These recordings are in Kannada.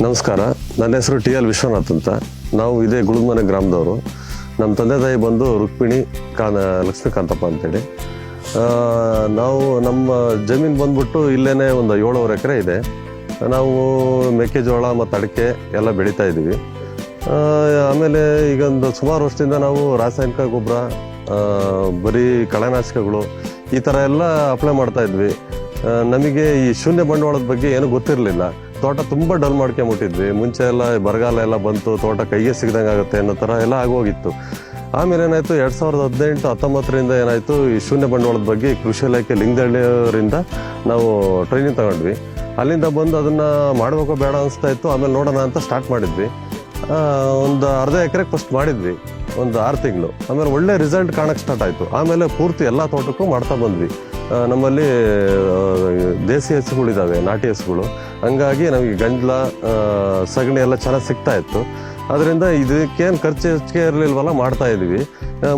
ನಮಸ್ಕಾರ, ನನ್ನ ಹೆಸರು ಟಿ.ಎಲ್. ವಿಶ್ವನಾಥ್ ಅಂತ. ನಾವು ಇದೇ ಗುಳುಗ್ಮನೆ ಗ್ರಾಮದವರು. ನಮ್ಮ ತಂದೆ ತಾಯಿ ಬಂದು ರುಕ್ಮಿಣಿ ಲಕ್ಷ್ಮೀಕಾಂತಪ್ಪ ಅಂತೇಳಿ. ನಾವು ನಮ್ಮ ಜಮೀನು ಬಂದ್ಬಿಟ್ಟು ಇಲ್ಲೇ ಒಂದು 7 ಎಕರೆ ಇದೆ. ನಾವು ಮೆಕ್ಕೆಜೋಳ ಮತ್ತು ಅಡಿಕೆ ಎಲ್ಲ ಬೆಳೀತಾ ಇದ್ದೀವಿ. ಆಮೇಲೆ ಈಗ ಒಂದು ಸುಮಾರು ವರ್ಷದಿಂದ ನಾವು ರಾಸಾಯನಿಕ ಗೊಬ್ಬರ, ಬರೀ ಕಳೆನಾಶಕಗಳು ಈ ಥರ ಎಲ್ಲ ಅಪ್ಲೈ ಮಾಡ್ತಾ ಇದ್ವಿ. ನಮಗೆ ಈ ಶೂನ್ಯ ಬಂಡವಾಳದ ಬಗ್ಗೆ ಏನೂ ಗೊತ್ತಿರಲಿಲ್ಲ. ತೋಟ ತುಂಬ ಡಲ್ ಮಾಡ್ಕೊಂಬಿಟ್ಟಿದ್ವಿ. ಮುಂಚೆ ಎಲ್ಲ ಬರಗಾಲ ಎಲ್ಲ ಬಂತು, ತೋಟ ಕೈಗೆ ಸಿಗ್ದಂಗೆ ಆಗುತ್ತೆ ಅನ್ನೋ ಥರ ಎಲ್ಲ ಆಗೋಗಿತ್ತು. ಆಮೇಲೆ ಏನಾಯಿತು, 2018-19ರಿಂದ ಏನಾಯಿತು, ಈ ಶೂನ್ಯ ಬಂಡವಾಳದ ಬಗ್ಗೆ ಕೃಷಿ ಇಲಾಖೆ ಲಿಂಗದಳ್ಳಿಯವರಿಂದ ನಾವು ಟ್ರೈನಿಂಗ್ ತಗೊಂಡ್ವಿ. ಅಲ್ಲಿಂದ ಬಂದು ಅದನ್ನು ಮಾಡಬೇಕೋ ಬೇಡ ಅನಿಸ್ತಾ ಇತ್ತು. ಆಮೇಲೆ ನೋಡೋಣ ಅಂತ ಸ್ಟಾರ್ಟ್ ಮಾಡಿದ್ವಿ. ಒಂದು ಅರ್ಧ ಎಕರೆಗೆ ಫಸ್ಟ್ ಮಾಡಿದ್ವಿ, ಒಂದು 6 ತಿಂಗಳು. ಆಮೇಲೆ ಒಳ್ಳೆ ರಿಸಲ್ಟ್ ಕಾಣಕ್ಕೆ ಸ್ಟಾರ್ಟ್ ಆಯಿತು. ಆಮೇಲೆ ಪೂರ್ತಿ ಎಲ್ಲ ತೋಟಕ್ಕೂ ಮಾಡ್ತಾ ಬಂದ್ವಿ. ನಮ್ಮಲ್ಲಿ ದೇಸಿ ಹಸುಗಳಿದ್ದಾವೆ, ನಾಟಿ ಹಸುಗಳು. ಹಂಗಾಗಿ ನಮಗೆ ಗಂಜಲ, ಸಗಣಿ ಎಲ್ಲ ಚೆನ್ನಾಗಿ ಸಿಗ್ತಾ ಇತ್ತು. ಅದರಿಂದ ಇದಕ್ಕೇನು ಖರ್ಚು ಹೆಚ್ಚಿಗೆ ಇರಲಿಲ್ವಲ್ಲ, ಮಾಡ್ತಾ ಇದ್ವಿ.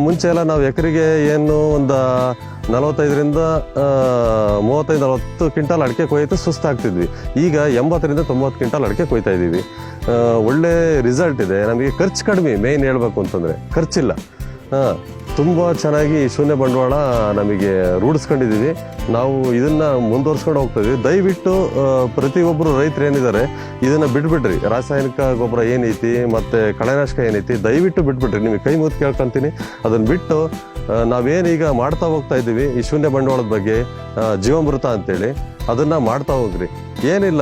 ಮುಂಚೆ ಎಲ್ಲ ನಾವು ಎಕರೆಗೆ ಏನು ಒಂದು 45-40 ಕ್ವಿಂಟಾಲ್ ಅಡಿಕೆ ಕೊಯ್ತು ಸುಸ್ತಾಗ್ತಿದ್ವಿ. ಈಗ 80-90 ಕ್ವಿಂಟಾಲ್ ಅಡಿಕೆ ಕೊಯ್ತಾ ಇದ್ದೀವಿ. ಒಳ್ಳೆ ರಿಸಲ್ಟ್ ಇದೆ. ನಮಗೆ ಖರ್ಚು ಕಡಿಮೆ, ಮೇಯ್ನ್ ಹೇಳ್ಬೇಕು ಅಂತಂದರೆ ಖರ್ಚಿಲ್ಲ. ತುಂಬ ಚೆನ್ನಾಗಿ ಶೂನ್ಯ ಬಂಡವಾಳ ನಮಗೆ ರೂಢಿಸ್ಕೊಂಡಿದ್ದೀವಿ. ನಾವು ಇದನ್ನು ಮುಂದುವರ್ಸ್ಕೊಂಡು ಹೋಗ್ತಾಯಿದ್ವಿ. ದಯವಿಟ್ಟು ಪ್ರತಿಯೊಬ್ಬರು ರೈತರು ಏನಿದ್ದಾರೆ ಇದನ್ನು ಬಿಟ್ಬಿಡ್ರಿ. ರಾಸಾಯನಿಕ ಗೊಬ್ಬರ ಏನೈತಿ ಮತ್ತು ಕಳೆನಾಶಕ ಏನೈತಿ, ದಯವಿಟ್ಟು ಬಿಟ್ಬಿಡ್ರಿ. ನಿಮಗೆ ಕೈ ಮುಗಿದು ಕೇಳ್ಕೊತೀನಿ. ಅದನ್ನು ಬಿಟ್ಟು ನಾವೇನೀಗ ಮಾಡ್ತಾ ಹೋಗ್ತಾ ಇದ್ದೀವಿ ಈ ಶೂನ್ಯ ಬಂಡವಾಳದ ಬಗ್ಗೆ, ಜೀವಾಮೃತ ಅಂತೇಳಿ, ಅದನ್ನು ಮಾಡ್ತಾ ಹೋಗ್ರಿ. ಏನಿಲ್ಲ,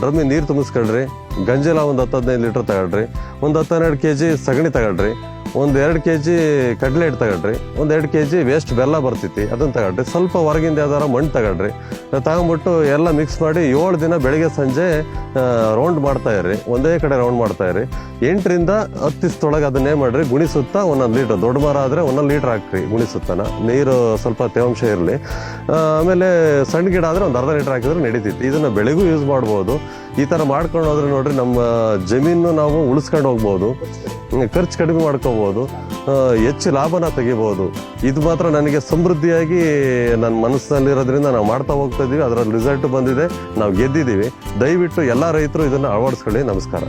ಡ್ರಮ್ಮಿಗೆ ನೀರು ತುಂಬಿಸ್ಕೊಳ್ರಿ, ಗಂಜಲ ಒಂದು 10-15 ಲೀಟ್ರ್ ತಗೊಳ್ರಿ, ಒಂದು 10-12 kg ಸಗಣಿ ತಗೊಳ್ರಿ, ಒಂದು 2 kg ಕಡಲೆ ಹಿಟ್ಟು ತಗೊಳ್ರಿ, ಒಂದು 2 kg ವೇಸ್ಟ್ ಬೆಲ್ಲ ಬರ್ತೈತಿ ಅದನ್ನು ತಗೊಳ್ರಿ, ಸ್ವಲ್ಪ ಹೊರಗಿಂದ ಯಾವ್ದಾರ ಮಣ್ಣು ತಗೊಳ್ರಿ. ತಗೊಂಬಿಟ್ಟು ಎಲ್ಲ ಮಿಕ್ಸ್ ಮಾಡಿ 7 ದಿನ ಬೆಳಗ್ಗೆ ಸಂಜೆ ರೌಂಡ್ ಮಾಡ್ತಾ ಇರ್ರಿ. ಒಂದೇ ಕಡೆ ರೌಂಡ್ ಮಾಡ್ತಾ ಇರ್ರಿ. 8-10 ದಿವಸದೊಳಗೆ ಅದನ್ನೇ ಮಾಡಿರಿ. ಗುಣಿಸುತ್ತಾ 1 ಲೀಟ್ರ್, ದೊಡ್ಡ ಮರ ಆದರೆ 1 ಲೀಟ್ರ್ ಹಾಕ್ರಿ ಗುಣಿಸುತ್ತಾನ. ನೀರು ಸ್ವಲ್ಪ ತೇವಾಂಶ ಇರಲಿ. ಆಮೇಲೆ ಸಣ್ಣ ಗಿಡ ಆದರೆ ಒಂದು 1/2 ಲೀಟ್ರ್ ಹಾಕಿದ್ರೆ ನಡೀತೈತಿ. ಇದನ್ನು ಬೆಳೆಗೂ ಯೂಸ್ ಮಾಡ್ಬೋದು. ಈ ಥರ ಮಾಡ್ಕೊಂಡು ಹೋದ್ರೆ ನೋಡ್ರಿ, ನಮ್ಮ ಜಮೀನು ನಾವು ಉಳಿಸ್ಕೊಂಡು ಹೋಗ್ಬೋದು, ಖರ್ಚು ಕಡಿಮೆ ಮಾಡ್ಕೋಬೋದು, ಹೆಚ್ಚು ಲಾಭನ ತೆಗಿಬೋದು. ಇದು ಮಾತ್ರ ನನಗೆ ಸಮೃದ್ಧಿಯಾಗಿ ನನ್ನ ಮನಸ್ಸಿನಲ್ಲಿರೋದ್ರಿಂದ ನಾವು ಮಾಡ್ತಾ ಹೋಗ್ತಾ ಇದ್ದೀವಿ. ಅದರಲ್ಲಿ ರಿಸಲ್ಟ್ ಬಂದಿದೆ, ನಾವು ಗೆದ್ದಿದ್ದೀವಿ. ದಯವಿಟ್ಟು ಎಲ್ಲ ರೈತರು ಇದನ್ನು ಅಳವಡಿಸ್ಕೊಳ್ಳಿ. ನಮಸ್ಕಾರ.